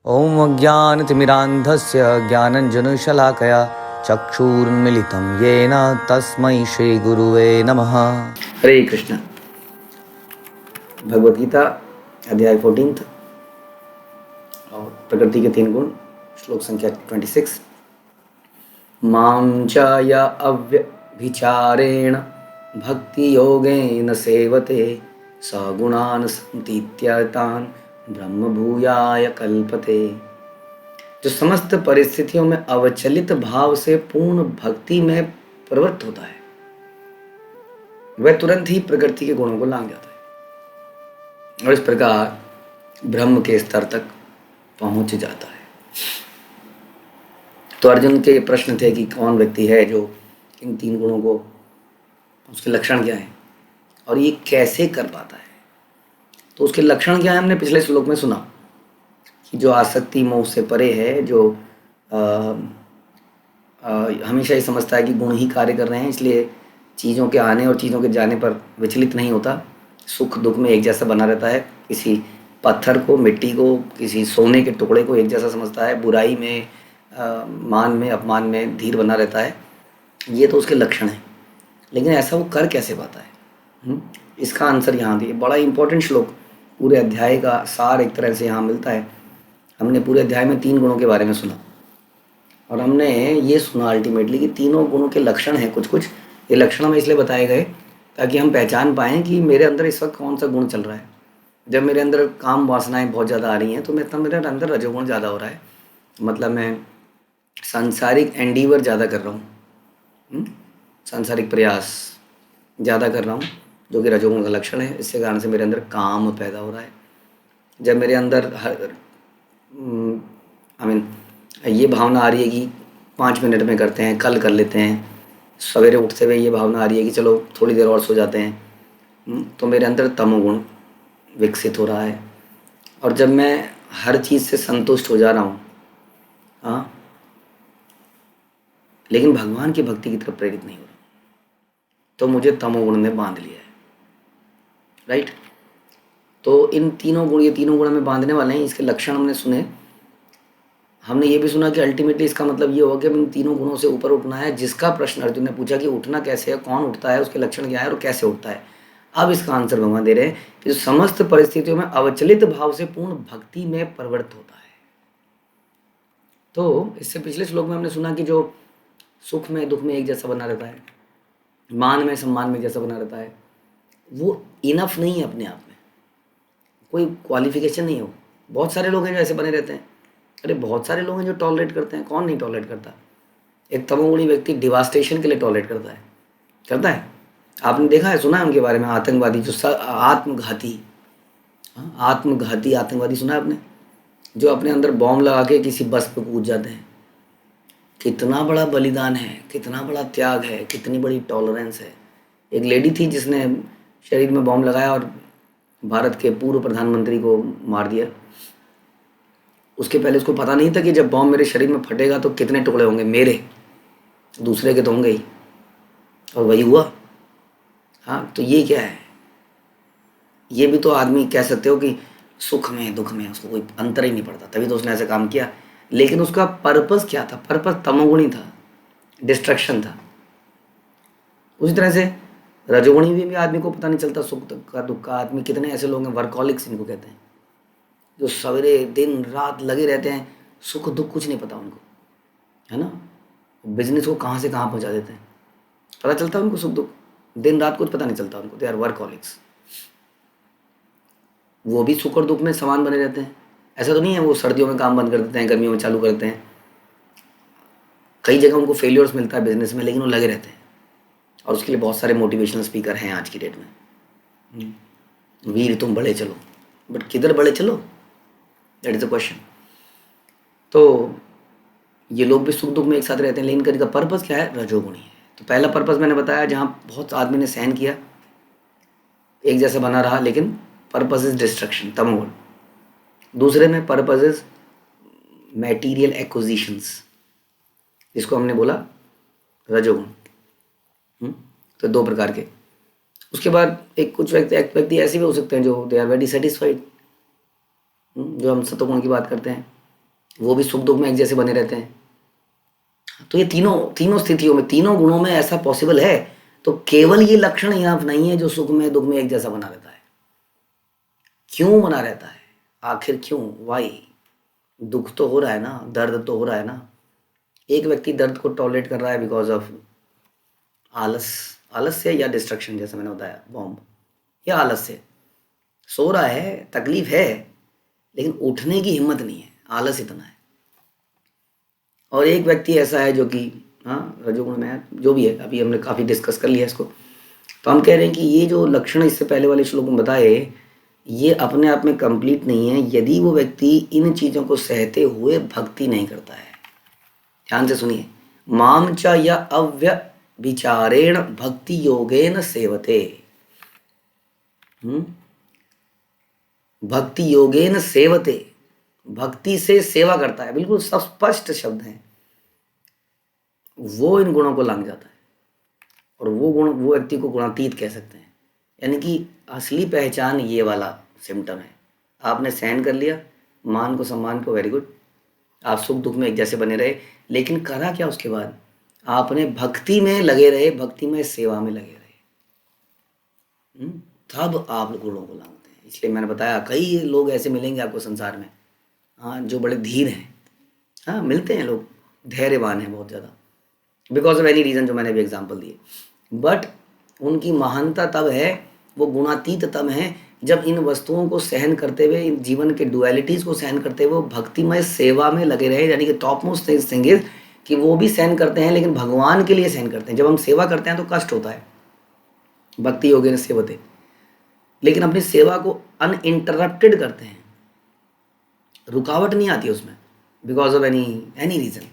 ॐ अज्ञानतिमिरान्धस्य ज्ञानञ्जनशलाकया चक्षुरुन्मिलितं येन तस्मै श्रीगुरुवे नमः। हरे कृष्ण। भगवद गीता अध्याय 14 और प्रकृति के 3 गुण, श्लोक संख्या 26। मां च य अव्यभिचारेण भक्ति योगेन सेवते सगुणान् संतीत्यतान् ब्रह्म भूयाय कल्पते। जो समस्त परिस्थितियों में अवचलित भाव से पूर्ण भक्ति में प्रवृत्त होता है, वह तुरंत ही प्रकृति के गुणों को लांघ जाता है और इस प्रकार ब्रह्म के स्तर तक पहुंच जाता है। तो अर्जुन के प्रश्न थे कि कौन व्यक्ति है जो इन 3 गुणों को, उसके लक्षण क्या हैं और ये कैसे कर पाता है। तो उसके लक्षण क्या है, हमने पिछले श्लोक में सुना कि जो आसक्ति मोह से परे है, जो हमेशा ही समझता है कि गुण ही कार्य कर रहे हैं, इसलिए चीज़ों के आने और चीज़ों के जाने पर विचलित नहीं होता, सुख दुख में एक जैसा बना रहता है, किसी पत्थर को, मिट्टी को, किसी सोने के टुकड़े को एक जैसा समझता है, बुराई में, मान में, अपमान में धीर बना रहता है। ये तो उसके लक्षण हैं, लेकिन ऐसा वो कर कैसे पाता है, इसका आंसर यहाँ दिए। बड़ा इंपॉर्टेंट श्लोक, पूरे अध्याय का सार एक तरह से यहाँ मिलता है। हमने पूरे अध्याय में 3 गुणों के बारे में सुना और हमने ये सुना अल्टीमेटली कि तीनों गुणों के लक्षण हैं। कुछ कुछ ये लक्षण हमें इसलिए बताए गए ताकि हम पहचान पाएँ कि मेरे अंदर इस वक्त कौन सा गुण चल रहा है। जब मेरे अंदर काम वासनाएं बहुत ज़्यादा आ रही हैं तो मेरे अंदर रजोगुण ज़्यादा हो रहा है, मतलब मैं सांसारिक एंडीवर ज़्यादा कर रहा हूँ, सांसारिक प्रयास ज़्यादा कर रहा हूँ, जो कि रजोगुण का लक्षण है। इसके कारण से मेरे अंदर काम पैदा हो रहा है। जब मेरे अंदर ये भावना आ रही है कि 5 मिनट में करते हैं, कल कर लेते हैं, सवेरे उठते हुए ये भावना आ रही है कि चलो थोड़ी देर और सो जाते हैं, तो मेरे अंदर तमोगुण विकसित हो रहा है। और जब मैं हर चीज़ से संतुष्ट हो जा रहा हूँ, हाँ, लेकिन भगवान की भक्ति की तरफ प्रेरित नहीं हो रहा, तो मुझे तमोगुण ने बांध लिया है। राइट। तो इन तीनों गुण, ये तीनों गुण हमें बांधने वाले हैं। इसके लक्षण हमने सुने। हमने ये भी सुना कि अल्टीमेटली इसका मतलब ये होगा कि इन तीनों गुणों से ऊपर उठना है। जिसका प्रश्न अर्जुन ने पूछा कि उठना कैसे है, कौन उठता है, उसके लक्षण क्या है और कैसे उठता है, अब इसका आंसर भगवान दे रहे हैं कि जो समस्त परिस्थितियों में अवचलित भाव से पूर्ण भक्ति में प्रवृत्त होता है। तो इससे पिछले श्लोक में हमने सुना कि जो सुख में दुख में एक जैसा बना रहता है, मान में सम्मान में जैसा बना रहता है, वो इनफ नहीं है अपने आप में, कोई क्वालिफिकेशन नहीं हो। बहुत सारे लोग हैं जो ऐसे बने रहते हैं। अरे बहुत सारे लोग हैं जो टॉलरेट करते हैं। कौन नहीं टॉलरेट करता? एक तमोगुणी व्यक्ति डिवास्टेशन के लिए टॉलरेट करता है। आपने देखा है, सुना है उनके बारे में, आतंकवादी, जो आत्मघाती आतंकवादी सुना है आपने, जो अपने अंदर बॉम्ब लगा के किसी बस पे कूद जाते हैं। कितना बड़ा बलिदान है, कितना बड़ा त्याग है, कितनी बड़ी टॉलरेंस है। एक लेडी थी जिसने शरीर में बॉम्ब लगाया और भारत के पूर्व प्रधानमंत्री को मार दिया। उसके पहले उसको पता नहीं था कि जब बॉम्ब मेरे शरीर में फटेगा तो कितने टुकड़े होंगे, मेरे, दूसरे के तो होंगे ही, और वही हुआ। हाँ, तो ये क्या है? ये भी तो आदमी कह सकते हो कि सुख में दुख में उसको कोई अंतर ही नहीं पड़ता, तभी तो उसने ऐसा काम किया। लेकिन उसका पर्पस क्या था? पर्पस तमोगुणी था, डिस्ट्रक्शन था। उसी तरह से रजोगुणी भी आदमी को पता नहीं चलता सुख का दुख का। आदमी, कितने ऐसे लोग हैं, वर्कॉलिक्स इनको कहते हैं, जो सवेरे दिन रात लगे रहते हैं, सुख दुख कुछ नहीं पता उनको, है ना। बिजनेस को कहाँ से कहाँ पहुँचा देते हैं, पता चलता है उनको सुख दुख, दिन रात कुछ पता नहीं चलता उनको। They are workaholics. वो भी सुख और दुख में समान बने रहते हैं। ऐसा तो नहीं है वो सर्दियों में काम बंद कर देते हैं, गर्मियों में चालू करते हैं। कई जगह उनको फेलियर्स मिलता है बिजनेस में, लेकिन वो लगे रहते हैं। और उसके लिए बहुत सारे मोटिवेशनल स्पीकर हैं आज की डेट में। वीर तुम बढ़े चलो, बट किधर बढ़े चलो, दैट इज द क्वेश्चन। तो ये लोग भी सुख दुख में एक साथ रहते हैं, लेकिन इनका पर्पस क्या है? रजोगुणी है। तो पहला पर्पस मैंने बताया, जहाँ बहुत आदमी ने सहन किया, एक जैसा बना रहा, लेकिन पर्पस इज डिस्ट्रक्शन, तमोगुण। दूसरे में पर्पस इज मैटीरियल एक्विजिशंस, जिसको हमने बोला रजोगुण। तो 2 प्रकार के। उसके बाद एक व्यक्ति ऐसे भी हो सकते हैं जो दे आर वेरी सेटिस्फाइड, जो हम सतोगुण की बात करते हैं, वो भी सुख दुख में एक जैसे बने रहते हैं। तो ये तीनों तीनों स्थितियों में, तीनों गुणों में ऐसा पॉसिबल है। तो केवल ये लक्षण यहाँ नहीं है जो सुख में दुख में एक जैसा बना रहता है। क्यों बना रहता है, आखिर क्यों, वाई? दुख तो हो रहा है ना, दर्द तो हो रहा है ना। एक व्यक्ति दर्द को टॉलरेट कर रहा है बिकॉज ऑफ आलस, आलस्य या डिस्ट्रक्शन, जैसे मैंने बताया बॉम्ब, या आलस्य। सो रहा है, तकलीफ है, लेकिन उठने की हिम्मत नहीं है, आलस इतना है। और एक व्यक्ति ऐसा है जो कि हाँ रजोगुण में है, जो भी है, अभी हमने काफ़ी डिस्कस कर लिया इसको। तो हम कह रहे हैं कि ये जो लक्षण इससे पहले वाले श्लोक में बताए, ये अपने आप में कंप्लीट नहीं है यदि वो व्यक्ति इन चीज़ों को सहते हुए भक्ति नहीं करता है। ध्यान से सुनिए, माम च या अव्य विचारेण भक्ति योगेन सेवते। भक्ति योगेन सेवते, भक्ति से सेवा करता है, बिल्कुल स्पष्ट शब्द है। वो इन गुणों को लांग जाता है, और वो गुण, वो व्यक्ति को गुणातीत कह सकते हैं। यानी कि असली पहचान ये वाला सिम्टम है। आपने सहन कर लिया, मान को सम्मान को, वेरी गुड, आप सुख दुख में एक जैसे बने रहे, लेकिन करा क्या उसके बाद? आपने भक्ति में लगे रहे, भक्ति में सेवा में लगे रहे, तब आप गुणों को लांगते हैं। इसलिए मैंने बताया कई लोग ऐसे मिलेंगे आपको संसार में, हाँ, जो बड़े धीर हैं। हाँ, मिलते हैं लोग धैर्यवान हैं बहुत ज़्यादा, बिकॉज ऑफ एनी रीज़न जो मैंने भी एग्जांपल दिए। बट उनकी महानता तब है, वो गुणातीत तब है, जब इन वस्तुओं को सहन करते हुए, इन जीवन के डुअलिटीज़ को सहन करते हुए वो भक्तिमय सेवा में लगे रहे। यानी कि टॉप मोस्ट थिंग इज कि वो भी सहन करते हैं, लेकिन भगवान के लिए सहन करते हैं। जब हम सेवा करते हैं तो कष्ट होता है, भक्ति योगेन सेवते, लेकिन अपनी सेवा को अनइंटरप्टेड करते हैं, रुकावट नहीं आती उसमें, बिकॉज ऑफ एनी रीज़न।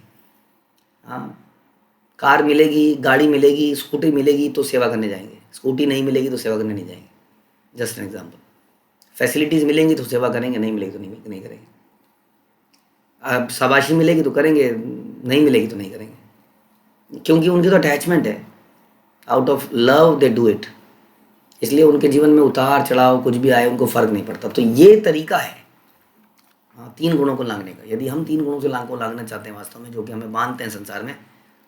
हाँ, कार मिलेगी, गाड़ी मिलेगी, स्कूटी मिलेगी तो सेवा करने जाएंगे, स्कूटी नहीं मिलेगी तो सेवा करने नहीं जाएंगे, जस्ट एन एग्जाम्पल। फैसिलिटीज़ मिलेंगी तो सेवा करेंगे, नहीं मिलेगी तो नहीं करेंगे। अब शाबाशी मिलेगी तो करेंगे, नहीं मिलेगी तो नहीं करेंगे, क्योंकि उनकी तो अटैचमेंट है, out of love they do it. इसलिए उनके जीवन में उतार चढ़ाव कुछ भी आए उनको फ़र्क नहीं पड़ता। तो ये तरीका है, हाँ, तीन गुणों को लांघने का। यदि हम तीन गुणों से लांघना चाहते हैं वास्तव में, जो कि हमें मानते हैं संसार में,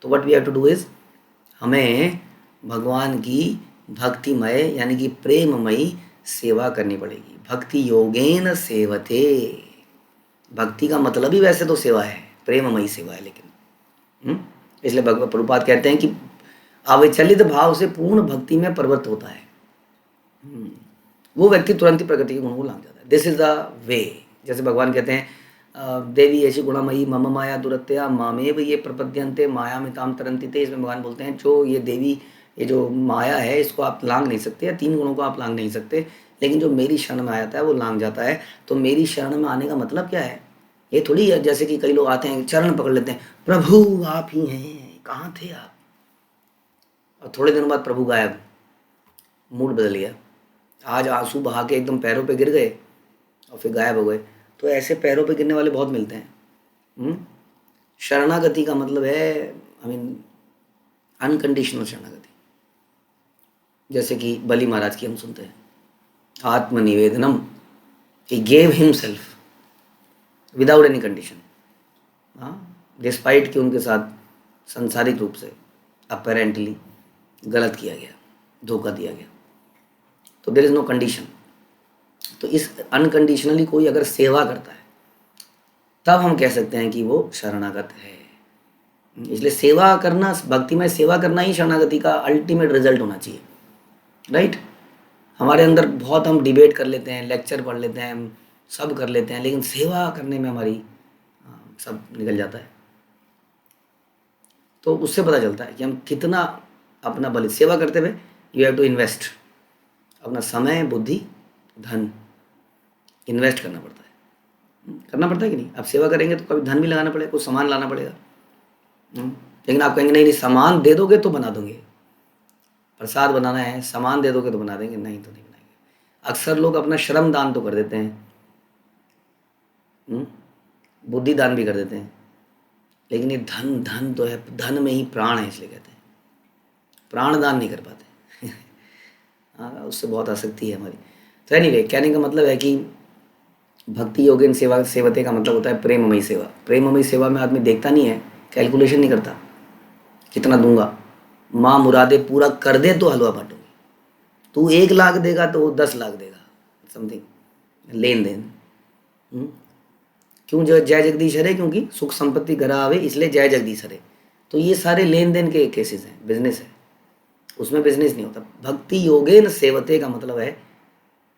तो what we have to do is, हमें भगवान की भक्तिमय यानी कि प्रेममयी सेवा करनी पड़ेगी। भक्ति योगेन सेवते, भक्ति का मतलब ही वैसे तो सेवा है, प्रेममयी सेवा है, लेकिन इसलिए भगवत प्रभुपाद कहते हैं कि अविचलित भाव से पूर्ण भक्ति में प्रवृत्त होता है, वो व्यक्ति तुरंत ही प्रकृति के गुणों को लांघ जाता है। This is the way. जैसे भगवान कहते हैं देवी ऐसी गुणमयी मम माया दुरत्या मामेव ये प्रपद्यन्ते माया मिताम तरंती थे। इसमें भगवान बोलते हैं जो ये देवी, ये जो माया है, इसको आप लांघ नहीं सकते, या तीन गुणों को आप लांघ नहीं सकते, लेकिन जो मेरी शरण में आता है वो लांघ जाता है। तो मेरी शरण में आने का मतलब क्या है? ये थोड़ी है जैसे कि कई लोग आते हैं चरण पकड़ लेते हैं, प्रभु आप ही हैं, कहाँ थे आप, और थोड़े दिनों बाद प्रभु गायब, मूड बदल गया, आज आंसू बहा के एकदम पैरों पे गिर गए और फिर गायब हो गए। तो ऐसे पैरों पे गिरने वाले बहुत मिलते हैं। शरणागति का मतलब है अनकंडीशनल शरणागति, जैसे कि बलि महाराज की हम सुनते हैं, आत्मनिवेदनम, he gave himself without any condition, despite कि उनके साथ संसारिक रूप से अपेरेंटली गलत किया गया, धोखा दिया गया, तो देयर इज नो कंडीशन। तो इस अनकंडीशनली कोई अगर सेवा करता है तब हम कह सकते हैं कि वो शरणागत है। इसलिए सेवा करना, भक्ति में सेवा करना ही शरणागति का अल्टीमेट रिजल्ट होना चाहिए, राइट? हमारे अंदर बहुत हम डिबेट कर लेते हैं, लेक्चर पढ़ लेते हैं, हम सब कर लेते हैं, लेकिन सेवा करने में हमारी सब निकल जाता है। तो उससे पता चलता है कि हम कितना अपना बलि सेवा करते हुए, यू हैव टू इन्वेस्ट अपना समय, बुद्धि, धन इन्वेस्ट करना पड़ता है कि नहीं? आप सेवा करेंगे तो कभी धन भी लगाना पड़ेगा, कुछ सामान लाना पड़ेगा। लेकिन आप कहेंगे नहीं सामान दे दोगे तो बना दोगे, प्रसाद बनाना है, सामान दे दोगे तो बना देंगे, नहीं तो नहीं बनाएंगे। अक्सर लोग अपना श्रम दान तो कर देते हैं, बुद्धि दान भी कर देते हैं, लेकिन ये धन तो है, धन में ही प्राण है, इसलिए कहते हैं प्राण दान नहीं कर पाते। हाँ, उससे बहुत आसक्ति है हमारी। तो एनीवे, कहने का मतलब है कि भक्ति योगेन सेवा सेवते का मतलब होता है प्रेममयी सेवा। प्रेममयी सेवा में आदमी देखता नहीं है, कैलकुलेशन नहीं करता कितना दूंगा। माँ मुरादे पूरा कर दे तो हलवा बांटूंगी। तू 1 लाख देगा तो वो 10 लाख देगा, समथिंग लेन देन। हम्म? क्यों जय जगदीश हरे? क्योंकि सुख संपत्ति घर आवे, इसलिए जय जगदीश हरे। तो ये सारे लेन देन के केसेस हैं, बिजनेस है, उसमें बिजनेस नहीं होता। भक्ति योगेन सेवते का मतलब है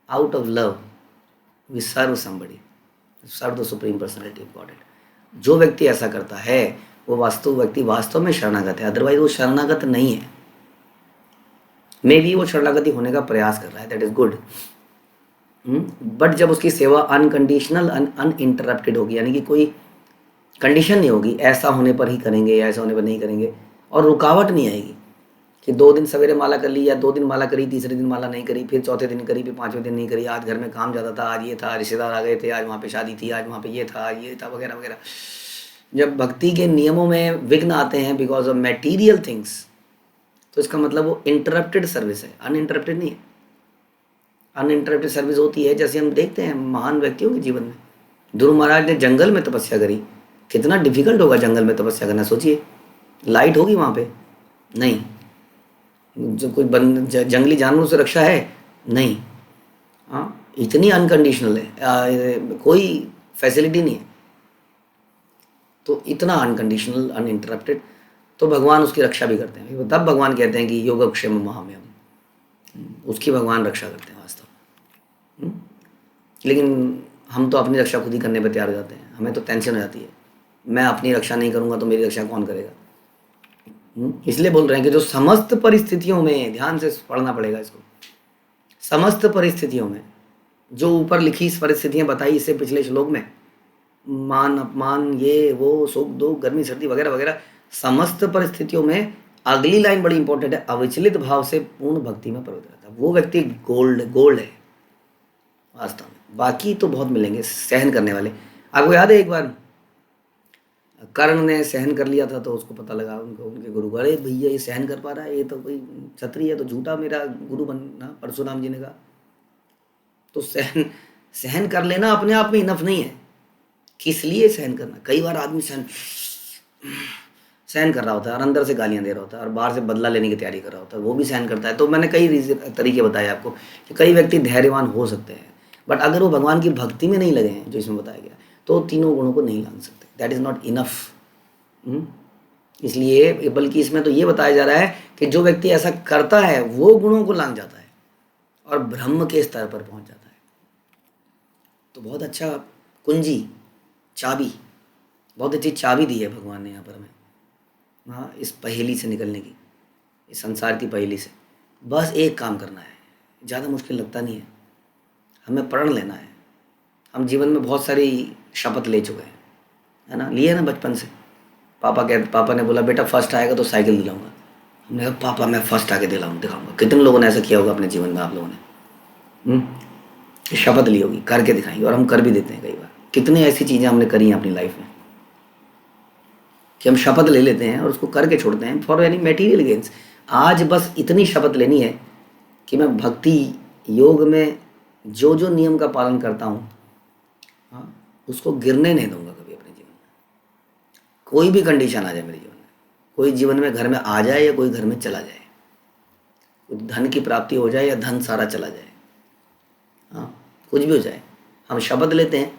out of love we serve somebody, serve the supreme personality of God. जो व्यक्ति ऐसा करता है वो व्यक्ति वास्तव में शरणागत है, अदरवाइज वो शरणागत नहीं है। मे बी वो शरणागति होने का प्रयास कर रहा है, दैट इज गुड। बट जब उसकी सेवा अनकंडीशनल अनइंटरप्टेड होगी, यानी कि कोई कंडीशन नहीं होगी, ऐसा होने पर ही करेंगे या ऐसा होने पर नहीं करेंगे, और रुकावट नहीं आएगी कि 2 दिन सवेरे माला कर ली या 2 दिन माला करी, तीसरे दिन माला नहीं करी, फिर चौथे दिन करी, फिर 5वें दिन नहीं करी, आज घर में काम ज़्यादा था, आज ये था, रिश्तेदार आ गए थे, आज वहाँ पे शादी थी, आज वहाँ पे ये था वगैरह वगैरह। जब भक्ति के नियमों में विघ्न आते हैं बिकॉज ऑफ मटेरियल थिंग्स, तो इसका मतलब वो इंटरप्टेड सर्विस है, अनइंटरप्टेड नहीं है। अनइंटरप्टेड सर्विस होती है, जैसे हम देखते हैं महान व्यक्तियों के जीवन में। ध्रुव महाराज ने जंगल में तपस्या करी, कितना डिफिकल्ट होगा जंगल में तपस्या करना, सोचिए। लाइट होगी वहाँ पे? नहीं। जो कोई जंगली जानवरों से रक्षा है? नहीं। हाँ, इतनी अनकंडीशनल है, कोई फैसिलिटी नहीं है, तो इतना अनकंडीशनल अनइंटरप्टेड, तो भगवान उसकी रक्षा भी करते हैं। तब भगवान कहते हैं कि योगक्षेम महाम्यम, उसकी भगवान रक्षा करते हैं वास्तव में। लेकिन हम तो अपनी रक्षा खुद ही करने पर तैयार हो जाते हैं, हमें तो टेंशन हो जाती है, मैं अपनी रक्षा नहीं करूँगा तो मेरी रक्षा कौन करेगा। इसलिए बोल रहे हैं कि जो समस्त परिस्थितियों में, ध्यान से पढ़ना पड़ेगा इसको, समस्त परिस्थितियों में, जो ऊपर लिखी परिस्थितियां बताई इससे पिछले श्लोक में, मान अपमान, ये वो, सुख दुख, गर्मी सर्दी वगैरह वगैरह, समस्त परिस्थितियों में अगली लाइन बड़ी इंपॉर्टेंट है, अविचलित भाव से पूर्ण भक्ति में प्रवृत्त रहता है, वो व्यक्ति गोल्ड है वास्तव में। बाकी तो बहुत मिलेंगे सहन करने वाले। आपको याद है एक बार कर्ण ने सहन कर लिया था, तो उसको पता लगा उनके गुरु को, अरे भैया ये सहन कर पा रहा है, ये तो कोई क्षत्रिय है तो झूठा मेरा गुरु बनना। परशुराम जी ने कहा तो सहन कर लेना अपने आप में इनफ नहीं है, किस लिए सहन करना। कई बार आदमी सहन कर रहा होता है और अंदर से गालियां दे रहा होता है और बाहर से बदला लेने की तैयारी कर रहा होता है, वो भी सहन करता है। तो मैंने कई तरीके बताए आपको कि कई व्यक्ति धैर्यवान हो सकते हैं, बट अगर वो भगवान की भक्ति में नहीं लगे हैं जो इसमें बताया गया, तो तीनों गुणों को नहीं लांग सकते, दैट इज़ नॉट इनफ। इसलिए बल्कि इसमें तो ये बताया जा रहा है कि जो व्यक्ति ऐसा करता है वो गुणों को लांग जाता है और ब्रह्म के स्तर पर पहुंच जाता है। तो बहुत अच्छा कुंजी, चाबी, बहुत अच्छी चाबी दी है भगवान ने यहाँ पर हमें, हाँ, इस पहेली से निकलने की, इस संसार की पहेली से। बस एक काम करना है, ज़्यादा मुश्किल लगता नहीं है, हमें प्रण लेना है। हम जीवन में बहुत सारी शपथ ले चुके हैं, है ना, लिए ना बचपन से। पापा ने बोला बेटा फर्स्ट आएगा तो साइकिल दिलाऊंगा। हमने कहा पापा मैं फर्स्ट आके दिखाऊंगा। कितने लोगों ने ऐसा किया होगा अपने जीवन में, आप लोगों ने शपथ ली होगी, करके दिखाएंगे, और हम कर भी देते हैं कई बार। कितनी ऐसी चीज़ें हमने करी हैं अपनी लाइफ में कि हम शपथ ले लेते हैं और उसको करके छोड़ते हैं फॉर एनी मटेरियल गेन्स। आज बस इतनी शपथ लेनी है कि मैं भक्ति योग में जो जो नियम का पालन करता हूँ, हाँ, उसको गिरने नहीं दूंगा कभी अपने जीवन में। कोई भी कंडीशन आ जाए मेरे जीवन में, कोई जीवन में घर में आ जाए या कोई घर में चला जाए, कोई धन की प्राप्ति हो जाए या धन सारा चला जाए, हाँ, कुछ भी हो जाए, हम शपथ लेते हैं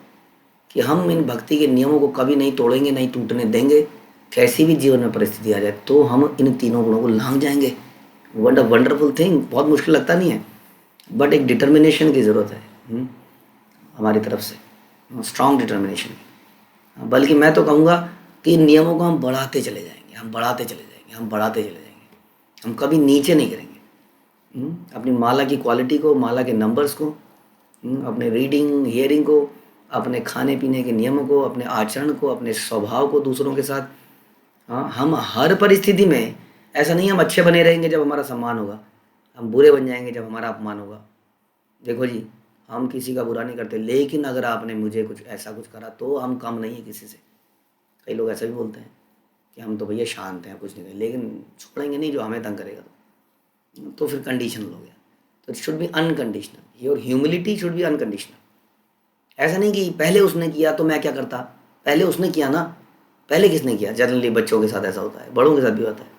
कि हम इन भक्ति के नियमों को कभी नहीं तोड़ेंगे, नहीं टूटने देंगे। कैसी भी जीवन में परिस्थिति आ जाए तो हम इन तीनों गुणों को लांघ जाएंगे। वंडरफुल थिंग, बहुत मुश्किल लगता नहीं है, बट एक डिटर्मिनेशन की ज़रूरत है हमारी तरफ से, स्ट्रॉन्ग डिटर्मिनेशन। बल्कि मैं तो कहूँगा कि इन नियमों को हम बढ़ाते चले जाएंगे, हम बढ़ाते चले जाएंगे, हम बढ़ाते चले जाएंगे, हम कभी नीचे नहीं करेंगे। अपनी माला की क्वालिटी को, माला के नंबर्स को, अपने रीडिंग हियरिंग को, अपने खाने पीने के नियमों को, अपने आचरण को, अपने स्वभाव को दूसरों के साथ, हाँ, हम हर परिस्थिति में, ऐसा नहीं हम अच्छे बने रहेंगे जब हमारा सम्मान होगा, हम बुरे बन जाएंगे जब हमारा अपमान होगा। देखो जी, हम किसी का बुरा नहीं करते, लेकिन अगर आपने मुझे कुछ ऐसा कुछ करा तो हम कम नहीं है किसी से। कई लोग ऐसा भी बोलते हैं कि हम तो भैया शांत हैं, कुछ नहीं करें, लेकिन छोड़ेंगे नहीं जो हमें तंग करेगा। तो फिर कंडीशनल हो गया। तो it should be unconditional, your humility should be unconditional, ऐसा नहीं कि पहले उसने किया तो मैं क्या करता, पहले उसने किया ना, पहले किसने किया? जनरली बच्चों के साथ ऐसा होता है, बड़ों के साथ भी होता है।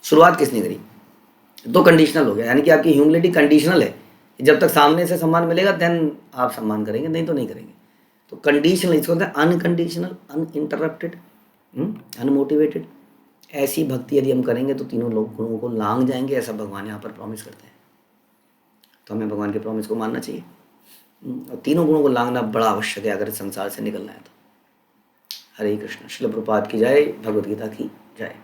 शुरुआत किसने करी? तो कंडीशनल हो गया, यानी कि आपकी ह्यूमिलिटी कंडीशनल है। जब तक सामने से सम्मान मिलेगा देन आप सम्मान करेंगे, नहीं तो नहीं करेंगे। तो कंडीशनल इसको होता है अनकंडीशनल, अनइंटरप्टेड, अनमोटिवेटेड। ऐसी भक्ति यदि हम करेंगे तो तीनों लोगों को लांग जाएंगे, ऐसा भगवान यहाँ पर प्रॉमिस करते हैं। तो हमें भगवान के प्रॉमिस को मानना चाहिए। और तीनों गुणों को लांघना बड़ा आवश्यक है अगर इस संसार से निकलना है तो। हरे कृष्ण। श्रील प्रभुपाद की जय, भगवद गीता की जय।